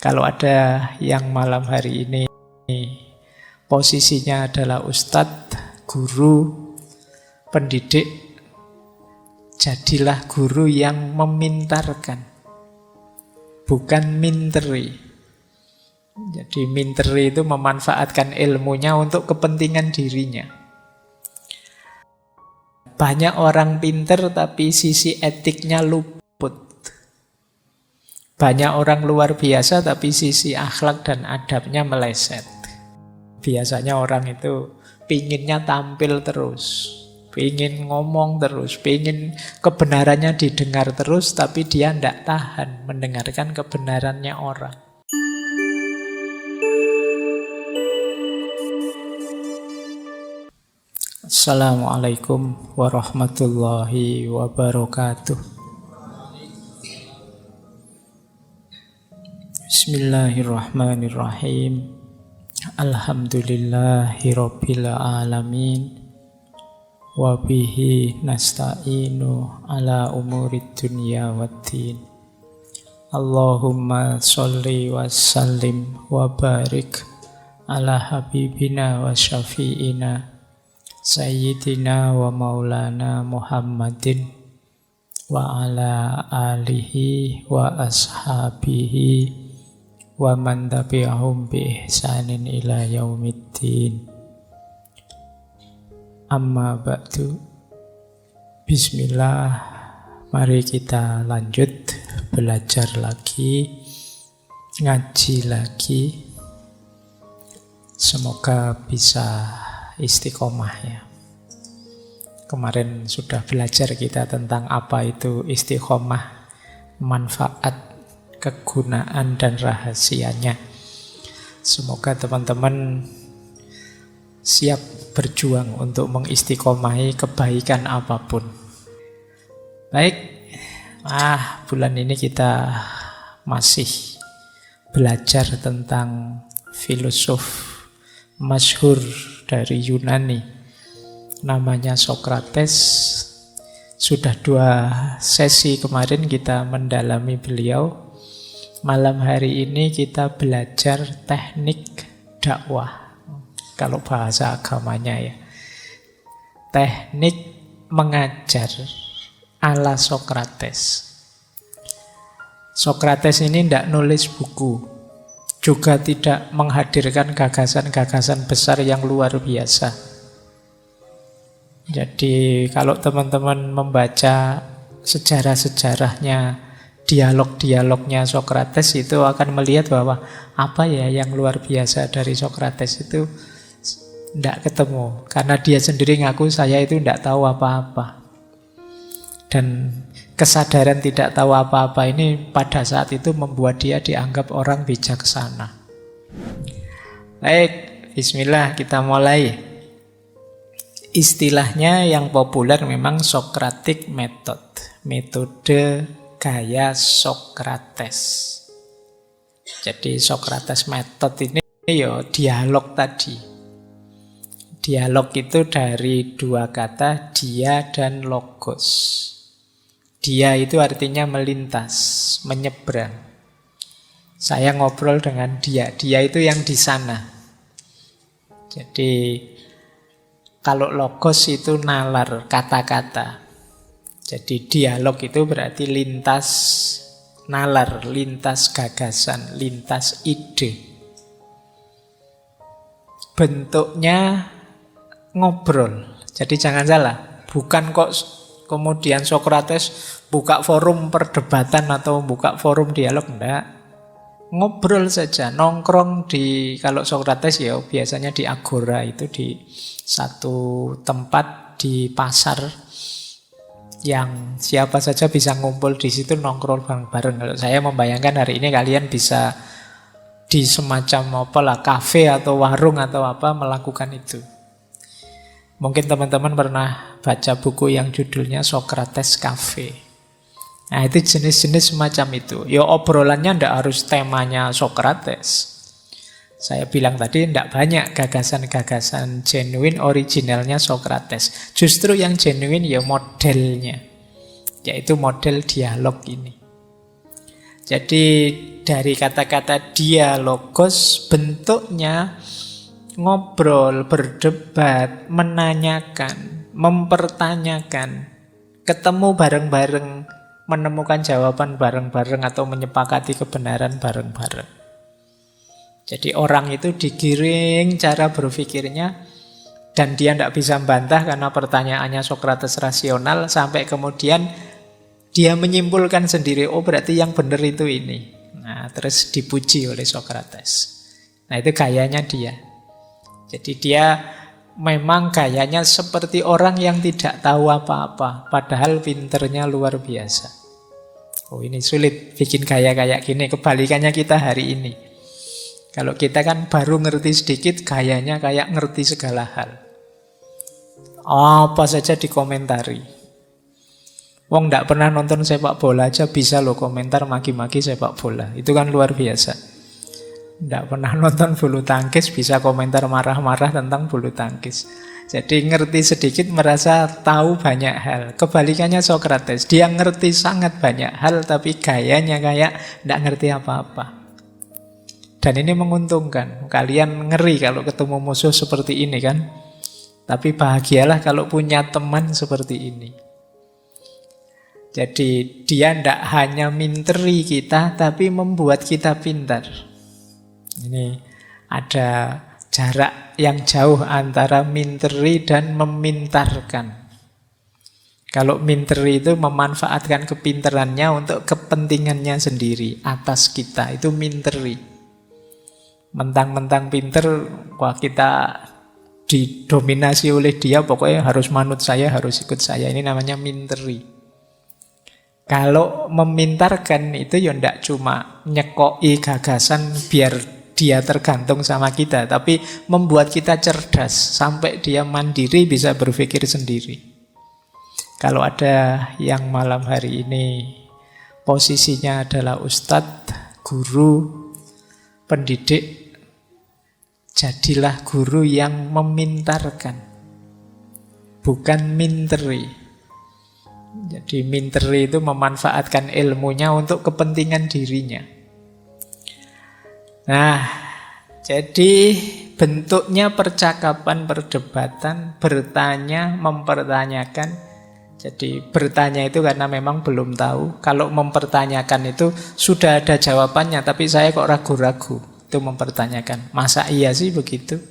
Kalau ada yang malam hari ini posisinya adalah ustadz, guru, pendidik, jadilah guru yang memintarkan, bukan minteri. Jadi minteri itu memanfaatkan ilmunya untuk kepentingan dirinya. Banyak orang pinter tapi sisi etiknya luput. Banyak orang luar biasa tapi sisi akhlak dan adabnya meleset. Biasanya orang itu pinginnya tampil terus, pingin ngomong terus, pingin kebenarannya didengar terus, tapi dia tidak tahan mendengarkan kebenarannya orang. Assalamualaikum warahmatullahi wabarakatuh. Bismillahirrahmanirrahim. Alhamdulillahirabbil alamin. Wa bihi nasta'inu ala umurid dunya waddin. Allahumma sholli wa sallim wa barik ala habibina wa syafi'ina Sayyidina wa maulana Muhammadin wa ala alihi wa ashabihi wa man tabi'ahum bi ihsanin ila yaumiddin. Amma ba'du. Bismillah, mari kita lanjut belajar lagi, ngaji lagi. Semoga bisa istiqomah ya. Kemarin sudah belajar kita tentang apa itu istiqomah, manfaat, kegunaan dan rahasianya. Semoga teman-teman siap berjuang untuk mengistiqomahi kebaikan apapun. Baik, bulan ini kita masih belajar tentang filosof masyhur dari Yunani, namanya Sokrates. Sudah 2 sesi kemarin kita mendalami beliau. Malam hari ini kita belajar teknik dakwah, kalau bahasa agamanya ya. Teknik mengajar ala Sokrates. Sokrates ini tidak nulis buku, juga tidak menghadirkan gagasan-gagasan besar yang luar biasa. Jadi kalau teman-teman membaca sejarah-sejarahnya, dialog-dialognya Sokrates, itu akan melihat bahwa apa ya yang luar biasa dari Sokrates itu tidak ketemu. Karena dia sendiri ngaku, saya itu tidak tahu apa-apa. Dan kesadaran tidak tahu apa-apa ini pada saat itu membuat dia dianggap orang bijaksana. Baik, bismillah, kita mulai. Istilahnya yang populer memang Socratic Method, metode gaya Sokrates. Jadi Sokrates Method ini ya dialog tadi. Dialog itu dari 2 kata, dia dan logos. Dia itu artinya melintas, menyeberang. Saya ngobrol dengan dia itu yang di sana. Jadi kalau logos itu nalar, kata-kata. Jadi dialog itu berarti lintas nalar, lintas gagasan, lintas ide. Bentuknya ngobrol. Jadi jangan salah, bukan kok kemudian Sokrates buka forum perdebatan atau buka forum dialog, enggak. Ngobrol saja, nongkrong di, kalau Sokrates ya biasanya di agora, itu di satu tempat di pasar yang siapa saja bisa ngumpul di situ nongkrong bareng-bareng. Kalau saya membayangkan hari ini kalian bisa di semacam kafe atau warung atau apa melakukan itu. Mungkin teman-teman pernah baca buku yang judulnya Sokrates Cafe. Nah, itu jenis-jenis semacam itu. Ya obrolannya tidak harus temanya Sokrates. Saya bilang tadi tidak banyak gagasan-gagasan genuine originalnya Sokrates. Justru yang genuine ya modelnya, yaitu model dialog ini. Jadi dari kata-kata dialogos bentuknya ngobrol, berdebat, menanyakan, mempertanyakan, ketemu bareng-bareng, menemukan jawaban bareng-bareng atau menyepakati kebenaran bareng-bareng. Jadi orang itu digiring cara berpikirnya dan dia tidak bisa membantah karena pertanyaannya Sokrates rasional sampai kemudian dia menyimpulkan sendiri, oh berarti yang benar itu ini. Nah, terus dipuji oleh Sokrates. Nah, itu gayanya dia. Jadi dia memang gayanya seperti orang yang tidak tahu apa-apa, padahal pinternya luar biasa. Oh, ini sulit bikin gaya kayak gini, kebalikannya kita hari ini. Kalau kita kan baru ngerti sedikit, gayanya kayak ngerti segala hal. Apa saja dikomentari. Wong ndak pernah nonton sepak bola aja bisa loh komentar maki-maki sepak bola. Itu kan luar biasa. Ndak pernah nonton bulu tangkis bisa komentar marah-marah tentang bulu tangkis. Jadi ngerti sedikit merasa tahu banyak hal. Kebalikannya Sokrates, dia ngerti sangat banyak hal tapi gayanya kayak ndak ngerti apa-apa. Dan ini menguntungkan. Kalian ngeri kalau ketemu musuh seperti ini kan. Tapi bahagialah kalau punya teman seperti ini. Jadi dia tidak hanya minteri kita, tapi membuat kita pintar. Ini ada jarak yang jauh antara minteri dan memintarkan. Kalau minteri itu memanfaatkan kepintarannya untuk kepentingannya sendiri, atas kita, itu minteri. Mentang-mentang pinter, wah kita didominasi oleh dia, pokoknya harus manut saya, harus ikut saya. Ini namanya minteri. Kalau memintarkan itu ya ndak cuma nyekoi gagasan biar dia tergantung sama kita, tapi membuat kita cerdas sampai dia mandiri bisa berpikir sendiri. Kalau ada yang malam hari ini posisinya adalah ustadz, guru, pendidik, jadilah guru yang memintarkan, bukan minteri. Jadi minteri itu memanfaatkan ilmunya untuk kepentingan dirinya. Nah, jadi bentuknya percakapan, perdebatan, bertanya, mempertanyakan. Jadi bertanya itu karena memang belum tahu. Kalau mempertanyakan itu sudah ada jawabannya, tapi saya kok ragu-ragu. Itu mempertanyakan. Masa iya sih begitu?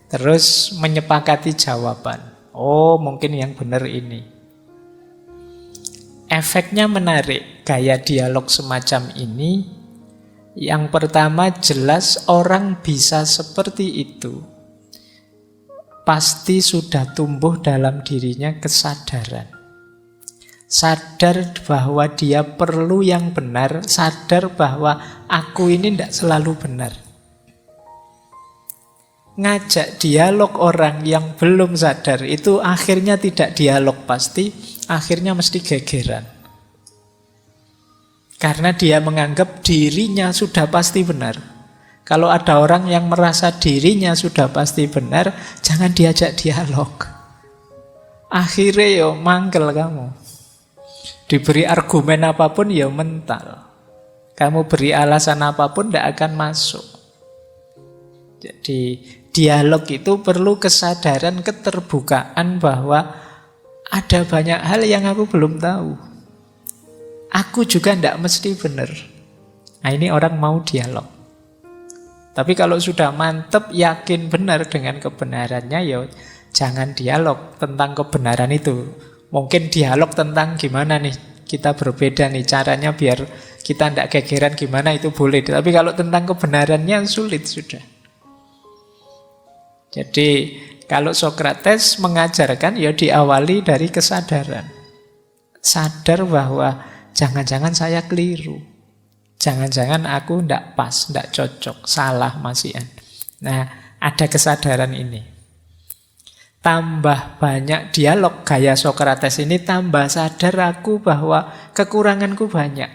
Terus menyepakati jawaban. Oh, mungkin yang benar ini. Efeknya menarik, gaya dialog semacam ini. Yang pertama jelas orang bisa seperti itu pasti sudah tumbuh dalam dirinya kesadaran. Sadar bahwa dia perlu yang benar, sadar bahwa aku ini tidak selalu benar. Ngajak dialog orang yang belum sadar itu akhirnya tidak dialog pasti, akhirnya mesti gegeran. Karena dia menganggap dirinya sudah pasti benar. Kalau ada orang yang merasa dirinya sudah pasti benar, jangan diajak dialog. Akhirnya yo mangkel kamu. Diberi argumen apapun ya mental. Kamu beri alasan apapun tidak akan masuk. Jadi dialog itu perlu kesadaran, keterbukaan bahwa ada banyak hal yang aku belum tahu. Aku juga tidak mesti benar. Nah ini orang mau dialog. Tapi kalau sudah mantep, yakin benar dengan kebenarannya, ya jangan dialog tentang kebenaran itu. Mungkin dialog tentang gimana nih, kita berbeda nih, caranya biar kita tidak gegeran gimana itu boleh. Tapi kalau tentang kebenarannya sulit sudah. Jadi kalau Sokrates mengajarkan ya diawali dari kesadaran. Sadar bahwa jangan-jangan saya keliru. Jangan-jangan aku tidak pas, tidak cocok, salah masihan. Nah, ada kesadaran ini. Tambah banyak dialog gaya Sokrates ini, tambah sadar aku bahwa kekuranganku banyak.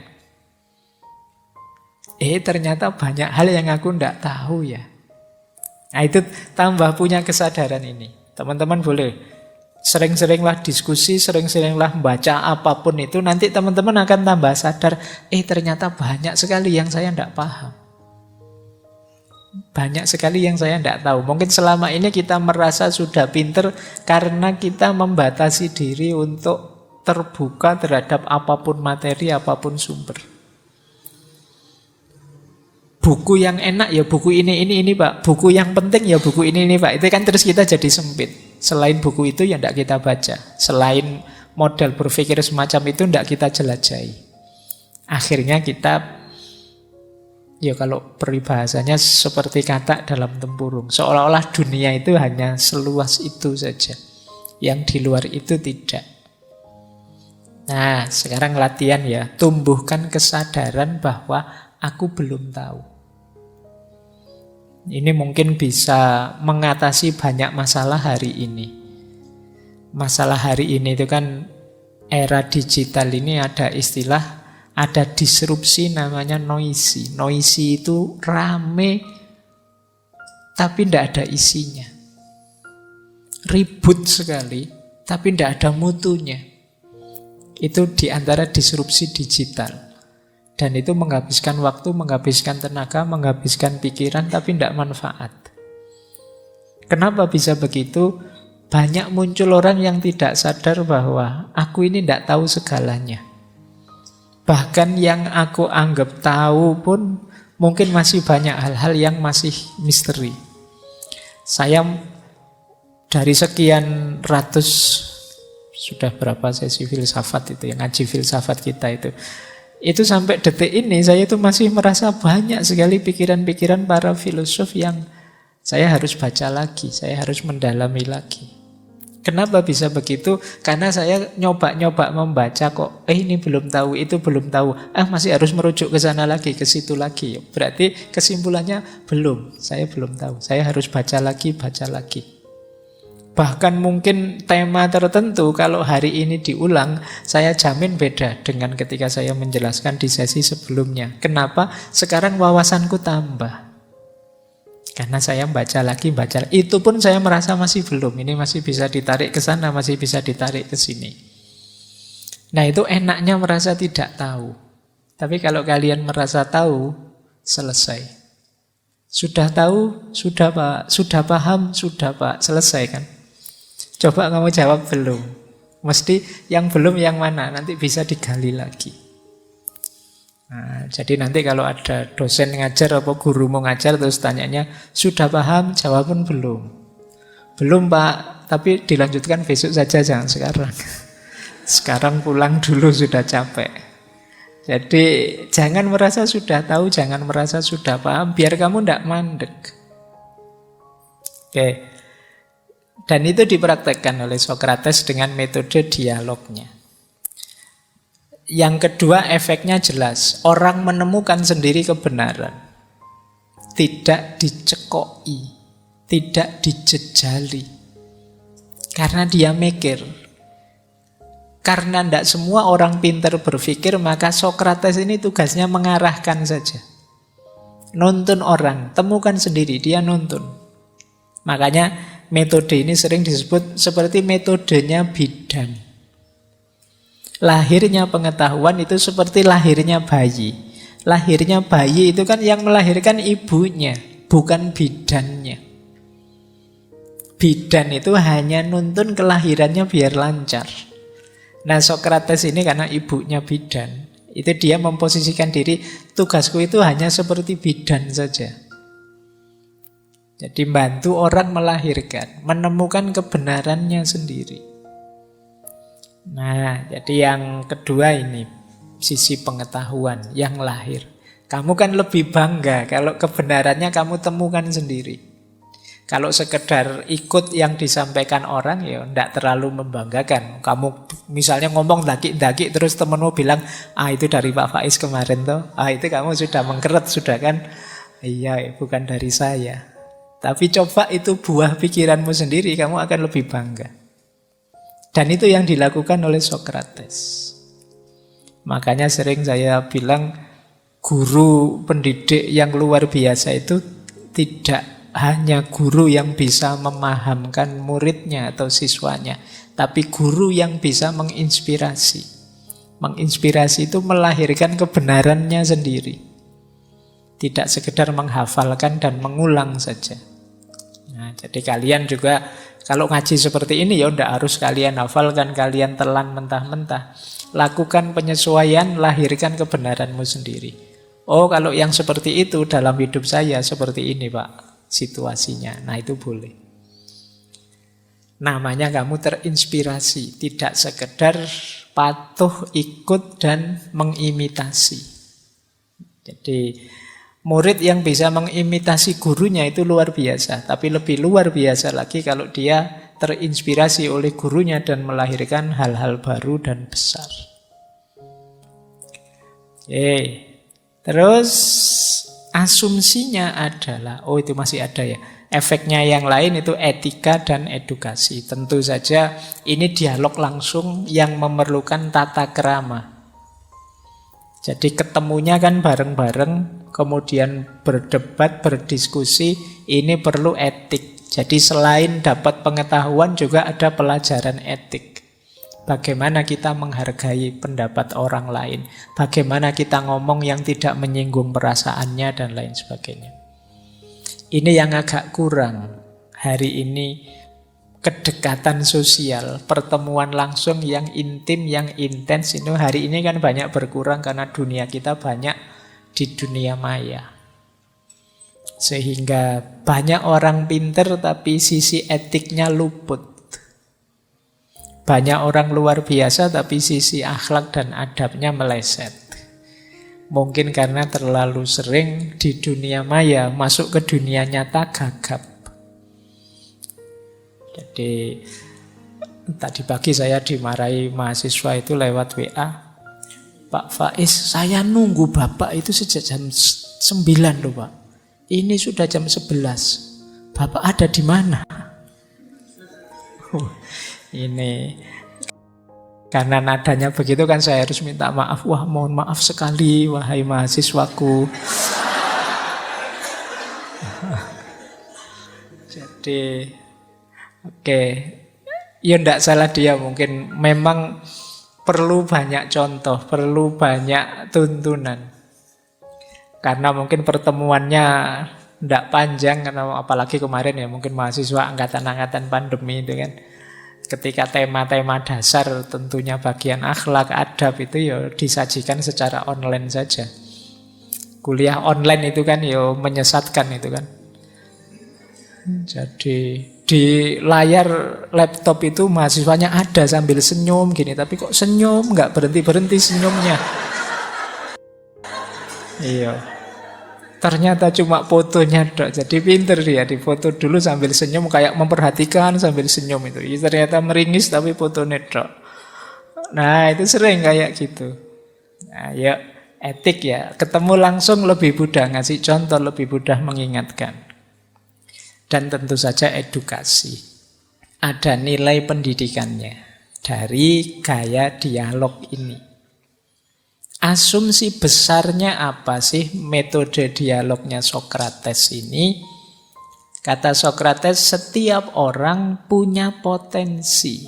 Ternyata banyak hal yang aku tidak tahu ya. Nah itu tambah punya kesadaran ini. Teman-teman boleh Sering-seringlah diskusi, sering-seringlah baca apapun itu, nanti teman-teman akan tambah sadar, ternyata banyak sekali yang saya tidak paham. Banyak sekali yang saya tidak tahu. Mungkin selama ini kita merasa sudah pinter karena kita membatasi diri untuk terbuka terhadap apapun materi, apapun sumber. Buku yang enak ya buku ini Pak. Buku yang penting ya buku ini Pak. Itu kan terus kita jadi sempit. Selain buku itu ya tidak kita baca. Selain model berpikir semacam itu tidak kita jelajahi. Akhirnya kita, ya kalau peribahasanya seperti katak dalam tempurung. Seolah-olah dunia itu hanya seluas itu saja. Yang di luar itu tidak. Nah, sekarang latihan ya. Tumbuhkan kesadaran bahwa aku belum tahu. Ini mungkin bisa mengatasi banyak masalah hari ini. Masalah hari ini itu kan era digital ini ada istilah, ada disrupsi namanya noisy. Noisy itu rame tapi tidak ada isinya. Ribut sekali tapi tidak ada mutunya. Itu diantara disrupsi digital. Dan itu menghabiskan waktu, menghabiskan tenaga, menghabiskan pikiran, tapi tidak manfaat. Kenapa bisa begitu? Banyak muncul orang yang tidak sadar bahwa aku ini tidak tahu segalanya. Bahkan yang aku anggap tahu pun mungkin masih banyak hal-hal yang masih misteri. Saya dari sekian ratus, sudah berapa sesi filsafat itu, yang ngaji filsafat kita itu sampai detik ini saya itu masih merasa banyak sekali pikiran-pikiran para filosof yang saya harus baca lagi, saya harus mendalami lagi. Kenapa bisa begitu? Karena saya nyoba-nyoba membaca kok, ini belum tahu, itu belum tahu, masih harus merujuk ke sana lagi, ke situ lagi. Berarti kesimpulannya belum, saya belum tahu, saya harus baca lagi, baca lagi. Bahkan mungkin tema tertentu kalau hari ini diulang, saya jamin beda dengan ketika saya menjelaskan di sesi sebelumnya. Kenapa? Sekarang wawasanku tambah. Karena saya baca lagi, baca. Itu pun saya merasa masih belum. Ini masih bisa ditarik ke sana, masih bisa ditarik ke sini. Nah, itu enaknya merasa tidak tahu. Tapi kalau kalian merasa tahu, selesai. Sudah tahu, sudah Pak. Sudah paham, sudah Pak. Selesai kan? Coba kamu jawab belum. Mesti yang belum yang mana, nanti bisa digali lagi. Nah, jadi nanti kalau ada dosen ngajar atau guru mau ngajar terus tanyanya, sudah paham? Jawaban belum. Belum Pak, tapi dilanjutkan besok saja, jangan sekarang. Sekarang pulang dulu, sudah capek. Jadi jangan merasa sudah tahu, jangan merasa sudah paham, biar kamu tidak mandek. Oke. Dan itu dipraktekkan oleh Sokrates dengan metode dialognya. Yang kedua, efeknya jelas. Orang menemukan sendiri kebenaran. Tidak dicekoi, tidak dijejali. Karena dia mikir. Karena tidak semua orang pintar berpikir, maka Sokrates ini tugasnya mengarahkan saja. Nuntun orang, temukan sendiri, dia nuntun. Makanya metode ini sering disebut seperti metodenya bidan. Lahirnya pengetahuan itu seperti lahirnya bayi. Lahirnya bayi itu kan yang melahirkan ibunya, bukan bidannya. Bidan itu hanya nuntun kelahirannya biar lancar. Nah, Sokrates ini karena ibunya bidan, itu dia memposisikan diri, tugasku itu hanya seperti bidan saja. Jadi bantu orang melahirkan, menemukan kebenarannya sendiri. Nah, jadi yang kedua ini, sisi pengetahuan yang lahir. Kamu kan lebih bangga kalau kebenarannya kamu temukan sendiri. Kalau sekedar ikut yang disampaikan orang, ya tidak terlalu membanggakan. Kamu misalnya ngomong daki-daki, terus temenmu bilang, itu dari Pak Faiz kemarin toh. Itu kamu sudah mengkeret, sudah kan? Iya, bukan dari saya. Tapi coba itu buah pikiranmu sendiri, kamu akan lebih bangga. Dan itu yang dilakukan oleh Sokrates. Makanya sering saya bilang, guru pendidik yang luar biasa itu tidak hanya guru yang bisa memahamkan muridnya atau siswanya, tapi guru yang bisa menginspirasi. Menginspirasi itu melahirkan kebenarannya sendiri. Tidak sekedar menghafalkan dan mengulang saja. Nah, jadi kalian juga kalau ngaji seperti ini ya udah harus kalian hafalkan, kalian telan mentah-mentah. Lakukan penyesuaian, lahirkan kebenaranmu sendiri. Oh, kalau yang seperti itu dalam hidup saya seperti ini, Pak, situasinya. Nah, itu boleh. Namanya kamu terinspirasi, tidak sekedar patuh, ikut, dan mengimitasi. Jadi murid yang bisa mengimitasi gurunya itu luar biasa. Tapi lebih luar biasa lagi kalau dia terinspirasi oleh gurunya dan melahirkan hal-hal baru dan besar. Oke. Terus asumsinya adalah, oh itu masih ada ya, efeknya yang lain itu etika dan edukasi. Tentu saja ini dialog langsung yang memerlukan tata krama. Jadi ketemunya kan bareng-bareng, kemudian berdebat, berdiskusi, ini perlu etik. Jadi selain dapat pengetahuan juga ada pelajaran etik. Bagaimana kita menghargai pendapat orang lain, bagaimana kita ngomong yang tidak menyinggung perasaannya dan lain sebagainya. Ini yang agak kurang hari ini, kedekatan sosial, pertemuan langsung yang intim, yang intens itu hari ini kan banyak berkurang karena dunia kita banyak di dunia maya. Sehingga banyak orang pinter tapi sisi etiknya luput. Banyak orang luar biasa tapi sisi akhlak dan adabnya meleset. Mungkin karena terlalu sering di dunia maya, masuk ke dunia nyata gagap. Jadi tadi pagi saya dimarahi mahasiswa itu lewat WA. Pak Faiz, saya nunggu Bapak itu sejak jam 9 loh Pak. Ini sudah jam 11. Bapak ada di mana? Ini karena nadanya begitu kan saya harus minta maaf. Wah, mohon maaf sekali wahai mahasiswaku. Jadi oke, ya enggak salah dia, mungkin memang perlu banyak contoh, perlu banyak tuntunan. Karena mungkin pertemuannya enggak panjang, karena apalagi kemarin ya mungkin mahasiswa angkatan-angkatan pandemi itu kan. Ketika tema-tema dasar tentunya bagian akhlak, adab itu ya disajikan secara online saja. Kuliah online itu kan ya menyesatkan itu kan. Jadi di layar laptop itu mahasiswanya ada sambil senyum gini, tapi kok senyum nggak berhenti-berhenti senyumnya. Iya. Ternyata cuma fotonya dok. Jadi pinter dia, difoto dulu sambil senyum, kayak memperhatikan sambil senyum itu. Ternyata meringis tapi fotonya dok. Nah itu sering kayak gitu. Nah ya etik ya, ketemu langsung lebih mudah ngasih contoh, lebih mudah mengingatkan. Dan tentu saja edukasi. Ada nilai pendidikannya dari gaya dialog ini. Asumsi besarnya apa sih metode dialognya Sokrates ini? Kata Sokrates, setiap orang punya potensi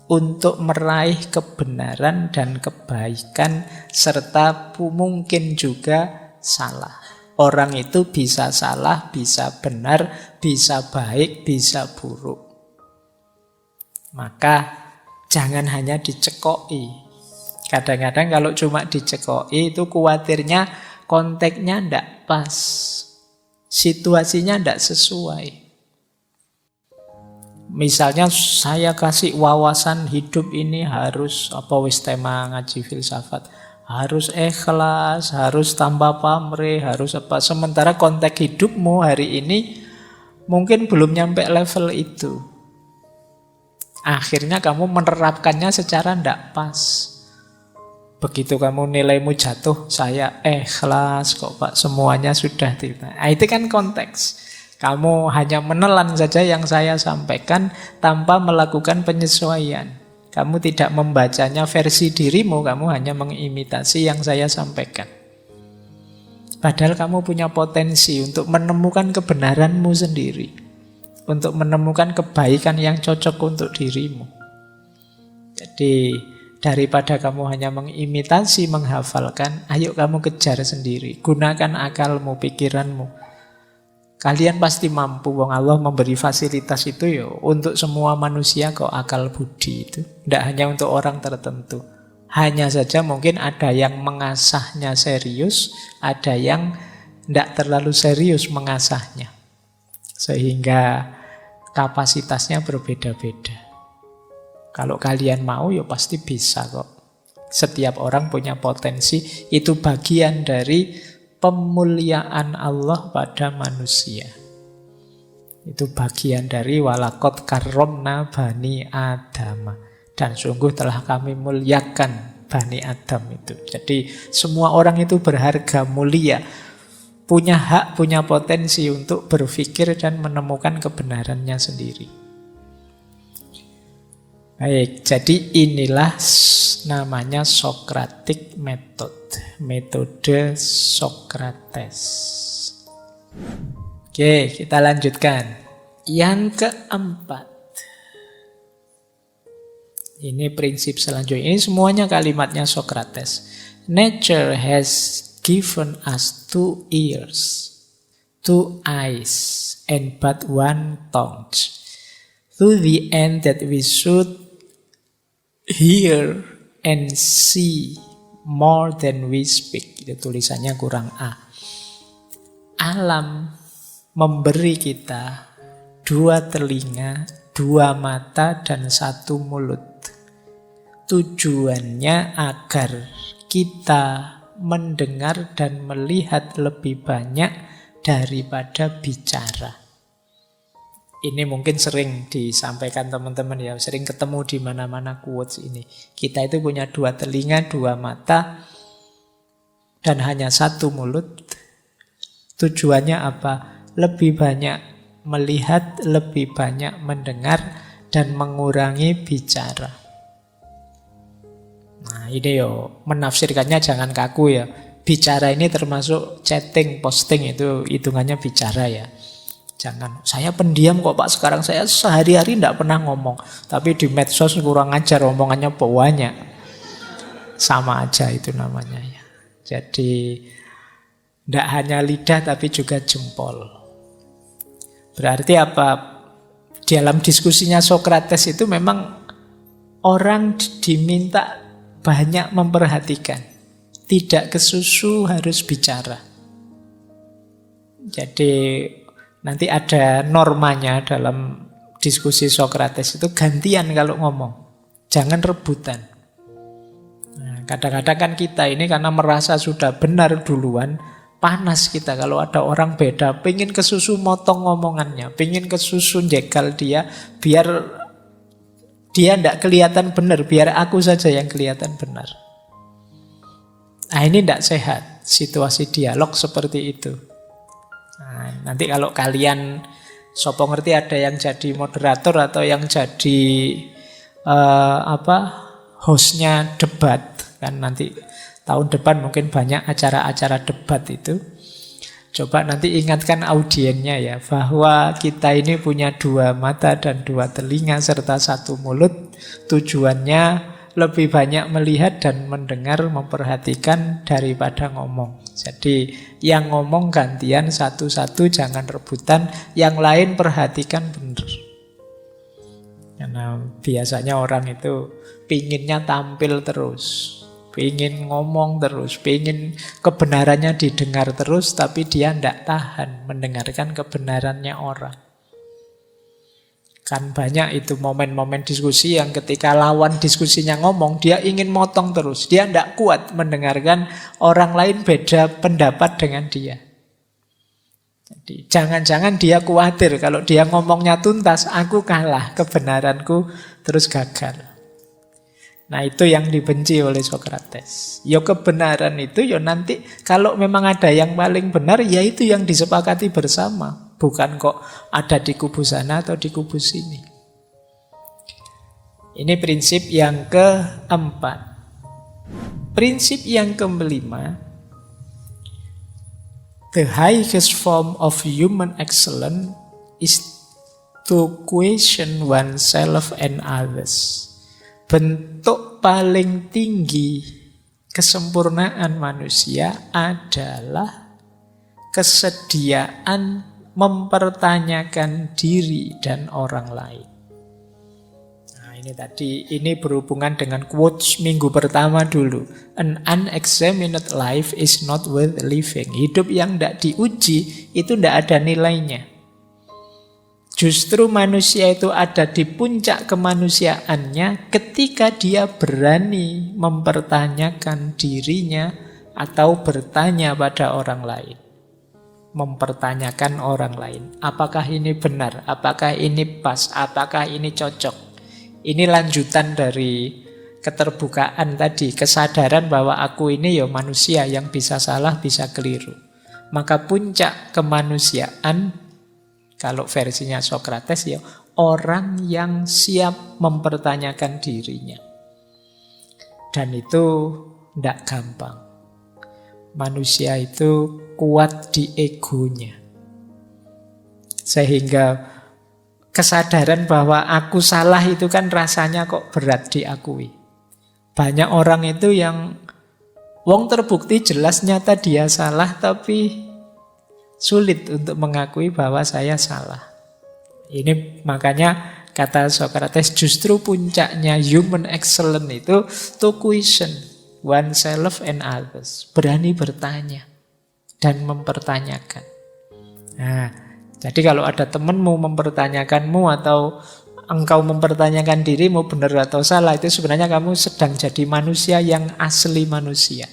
untuk meraih kebenaran dan kebaikan serta mungkin juga salah. Orang itu bisa salah, bisa benar, bisa baik, bisa buruk. Maka jangan hanya dicekoi. Kadang-kadang kalau cuma dicekoi itu khawatirnya konteksnya ndak pas. Situasinya ndak sesuai. Misalnya saya kasih wawasan hidup ini harus apa wis tema ngaji filsafat. Harus ikhlas, harus tanpa pamrih, harus apa. Sementara konteks hidupmu hari ini mungkin belum nyampe level itu. Akhirnya kamu menerapkannya secara ndak pas. Begitu kamu nilaimu jatuh, saya ikhlas kok Pak, semuanya sudah tiba. Nah, itu kan konteks. Kamu hanya menelan saja yang saya sampaikan tanpa melakukan penyesuaian. Kamu tidak membacanya versi dirimu, kamu hanya mengimitasi yang saya sampaikan. Padahal kamu punya potensi untuk menemukan kebenaranmu sendiri, untuk menemukan kebaikan yang cocok untuk dirimu. Jadi daripada kamu hanya mengimitasi, menghafalkan, ayo kamu kejar sendiri. Gunakan akalmu, pikiranmu. Kalian pasti mampu, wong Allah memberi fasilitas itu ya untuk semua manusia kok, akal budi itu. Tidak hanya untuk orang tertentu. Hanya saja mungkin ada yang mengasahnya serius, ada yang tidak terlalu serius mengasahnya. Sehingga kapasitasnya berbeda-beda. Kalau kalian mau ya pasti bisa kok. Setiap orang punya potensi, itu bagian dari pemuliaan Allah pada manusia. Itu bagian dari walaqad karramna bani Adam. Dan sungguh telah kami muliakan Bani Adam itu. Jadi semua orang itu berharga, mulia. Punya hak, punya potensi untuk berpikir dan menemukan kebenarannya sendiri. Baik, jadi inilah namanya Socratic Method. Metode Socrates. Oke, kita lanjutkan. Yang keempat. Ini prinsip selanjutnya. Ini semuanya kalimatnya Socrates. Nature has given us 2 ears, 2 eyes, and but 1 tongue. To the end that we should hear and see more than we speak. Itu tulisannya kurang A. Alam memberi kita 2 telinga, 2 mata, dan 1 mulut. Tujuannya agar kita mendengar dan melihat lebih banyak daripada bicara. Ini mungkin sering disampaikan teman-teman ya, sering ketemu di mana-mana quotes ini. Kita itu punya 2 telinga, 2 mata, dan hanya 1 mulut. Tujuannya apa? Lebih banyak melihat, lebih banyak mendengar, dan mengurangi bicara. Nah ini yo, menafsirkannya jangan kaku ya. Bicara ini termasuk chatting, posting, itu hitungannya bicara ya. Jangan, saya pendiam kok Pak, sekarang saya sehari-hari tidak pernah ngomong. Tapi di medsos kurang ajar, omongannya banyak. Sama aja itu namanya ya. Jadi tidak hanya lidah tapi juga jempol. Berarti apa? Dalam diskusinya Socrates itu memang orang diminta banyak memperhatikan. Tidak kesusu, harus bicara. Jadi nanti ada normanya dalam diskusi Socrates itu, gantian kalau ngomong. Jangan rebutan. Nah, kadang-kadang kan kita ini karena merasa sudah benar duluan, panas kita kalau ada orang beda, pengen kesusu motong ngomongannya, pengen kesusu jegal dia, biar dia tidak kelihatan benar, biar aku saja yang kelihatan benar. Nah ini tidak sehat, situasi dialog seperti itu. Nah, nanti kalau kalian, sopo ngerti ada yang jadi moderator atau yang jadi hostnya debat, kan nanti tahun depan mungkin banyak acara-acara debat itu. Coba nanti ingatkan audiennya ya, bahwa kita ini punya 2 mata dan 2 telinga serta 1 mulut. Tujuannya lebih banyak melihat dan mendengar, memperhatikan daripada ngomong. Jadi yang ngomong gantian satu-satu, jangan rebutan. Yang lain perhatikan benar. Karena biasanya orang itu pinginnya tampil terus, pingin ngomong terus, pingin kebenarannya didengar terus, tapi dia tidak tahan mendengarkan kebenarannya orang. Kan banyak itu momen-momen diskusi yang ketika lawan diskusinya ngomong, dia ingin motong terus. Dia tidak kuat mendengarkan orang lain beda pendapat dengan dia. Jadi jangan-jangan dia khawatir kalau dia ngomongnya tuntas, aku kalah, kebenaranku terus gagal. Nah itu yang dibenci oleh Socrates. Ya kebenaran itu ya nanti kalau memang ada yang paling benar, ya itu yang disepakati bersama. Bukan kok ada di kubu sana atau di kubu sini. Ini prinsip yang keempat. Prinsip yang kelima, The highest form of human excellence is to question oneself and others. Bentuk paling tinggi kesempurnaan manusia adalah kesediaan mempertanyakan diri dan orang lain. Ini berhubungan dengan quotes minggu pertama dulu. An unexamined life is not worth living. Hidup yang tidak diuji itu tidak ada nilainya. Justru manusia itu ada di puncak kemanusiaannya ketika dia berani mempertanyakan dirinya atau bertanya pada orang lain. Mempertanyakan orang lain. Apakah ini benar? Apakah ini pas? Apakah ini cocok? Ini lanjutan dari keterbukaan tadi, kesadaran bahwa aku ini ya manusia yang bisa salah, bisa keliru. Maka puncak kemanusiaan, kalau versinya Socrates ya, orang yang siap mempertanyakan dirinya. Dan itu tidak gampang. Manusia itu kuat di egonya. Sehingga kesadaran bahwa aku salah itu kan rasanya kok berat diakui. Banyak orang itu yang wong terbukti jelas nyata dia salah, tapi sulit untuk mengakui bahwa saya salah. Ini makanya kata Socrates, justru puncaknya human excellence itu to question oneself and others. Berani bertanya dan mempertanyakan. Nah, jadi kalau ada temanmu mempertanyakanmu atau engkau mempertanyakan dirimu benar atau salah, itu sebenarnya kamu sedang jadi manusia yang asli manusia.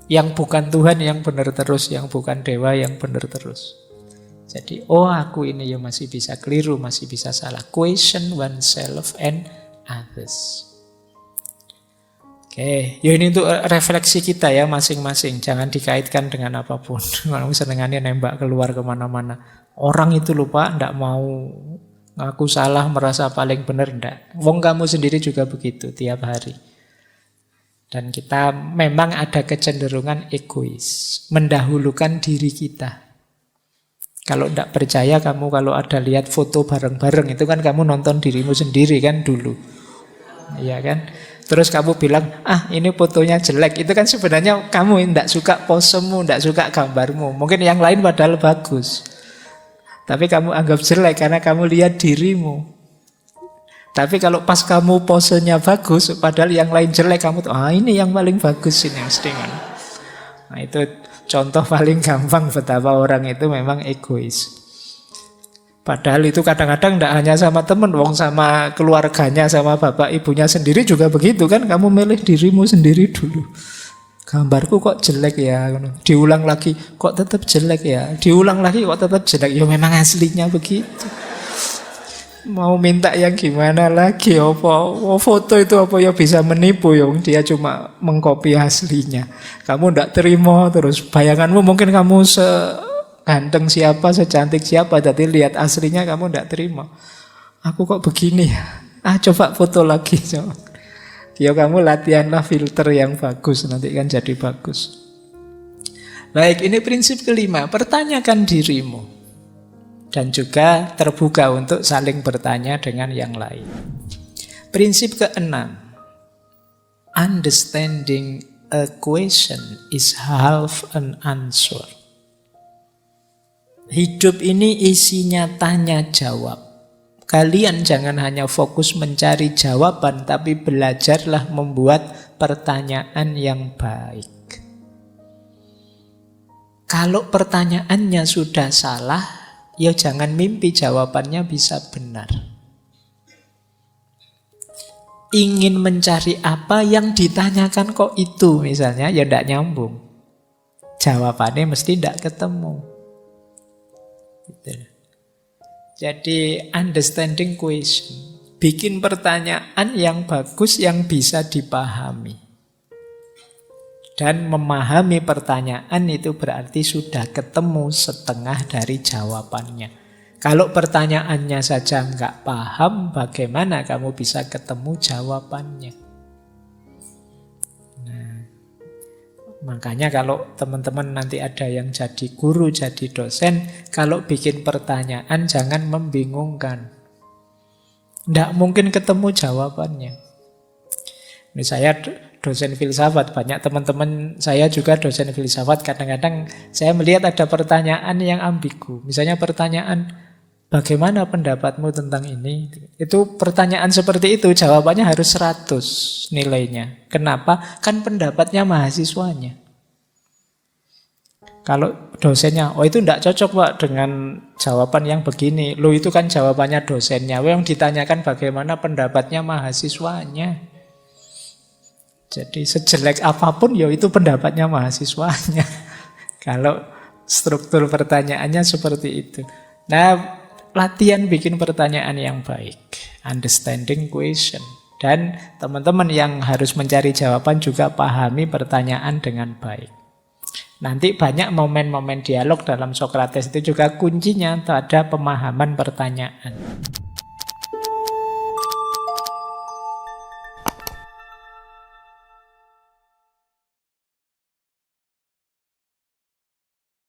Yang bukan Tuhan yang benar terus, yang bukan dewa yang benar terus. Jadi, oh aku ini ya masih bisa keliru, masih bisa salah. Question oneself and others. Oke, ya ini untuk refleksi kita ya masing-masing. Jangan dikaitkan dengan apapun. Kalau senengannya nembak keluar kemana-mana. Orang itu lupa, ndak mau ngaku salah, merasa paling benar, ndak. Wong kamu sendiri juga begitu tiap hari. Dan kita memang ada kecenderungan egois, mendahulukan diri kita. Kalau ndak percaya kamu kalau ada lihat foto bareng-bareng, itu kan kamu nonton dirimu sendiri kan dulu. Iya kan? Terus kamu bilang, ini fotonya jelek. Itu kan sebenarnya kamu yang tidak suka posemu, tidak suka gambarmu. Mungkin yang lain padahal bagus. Tapi kamu anggap jelek karena kamu lihat dirimu. Tapi kalau pas kamu posenya bagus, padahal yang lain jelek, kamu tuh, ini yang paling bagus ini mesti. Nah itu contoh paling gampang betapa orang itu memang egois. Padahal itu kadang-kadang tidak hanya sama teman, wong sama keluarganya, sama bapak ibunya sendiri juga begitu kan. Kamu milih dirimu sendiri dulu. Gambarku kok jelek ya, diulang lagi kok tetap jelek ya, diulang lagi kok tetap jelek. Ya memang aslinya begitu. Mau minta yang gimana lagi? Apa foto itu apa ya bisa menipu ya? Dia cuma mengcopy aslinya. Kamu tidak terima terus. Bayanganmu mungkin kamu ganteng siapa, secantik siapa, jadi lihat aslinya kamu tidak terima. Aku kok begini ya? Coba foto lagi. Coba. Ya kamu latihanlah filter yang bagus, nanti kan jadi bagus. Baik, ini prinsip kelima, pertanyakan dirimu. Dan juga terbuka untuk saling bertanya dengan yang lain. Prinsip keenam, understanding a question is half an answer. Hidup ini isinya tanya jawab. Kalian jangan hanya fokus mencari jawaban, tapi belajarlah membuat pertanyaan yang baik. Kalau pertanyaannya sudah salah, ya jangan mimpi jawabannya bisa benar. Ingin mencari apa yang ditanyakan kok itu misalnya, ya tidak nyambung. Jawabannya mesti tidak ketemu. Gitu. Jadi understanding question, bikin pertanyaan yang bagus yang bisa dipahami. Dan memahami pertanyaan itu berarti sudah ketemu setengah dari jawabannya. Kalau pertanyaannya saja nggak paham, bagaimana kamu bisa ketemu jawabannya? Nah, Makanya kalau teman-teman nanti ada yang jadi guru, jadi dosen, kalau bikin pertanyaan jangan membingungkan. Tidak mungkin ketemu jawabannya. Ini saya dosen filsafat, banyak teman-teman saya juga dosen filsafat. Kadang-kadang saya melihat ada pertanyaan yang ambigu. Misalnya pertanyaan, bagaimana pendapatmu tentang ini? Itu pertanyaan seperti itu, jawabannya harus 100 nilainya. Kenapa? Kan pendapatnya mahasiswanya. Kalau dosennya, oh itu tidak cocok Pak dengan jawaban yang begini. Loh itu kan jawabannya dosennya. Yang ditanyakan bagaimana pendapatnya mahasiswanya. Jadi sejelek apapun ya itu pendapatnya mahasiswanya. Kalau struktur pertanyaannya seperti itu. Nah, latihan bikin pertanyaan yang baik. Understanding question. Dan teman-teman yang harus mencari jawaban juga pahami pertanyaan dengan baik. Nanti banyak momen-momen dialog dalam Sokrates itu juga kuncinya ada pemahaman pertanyaan.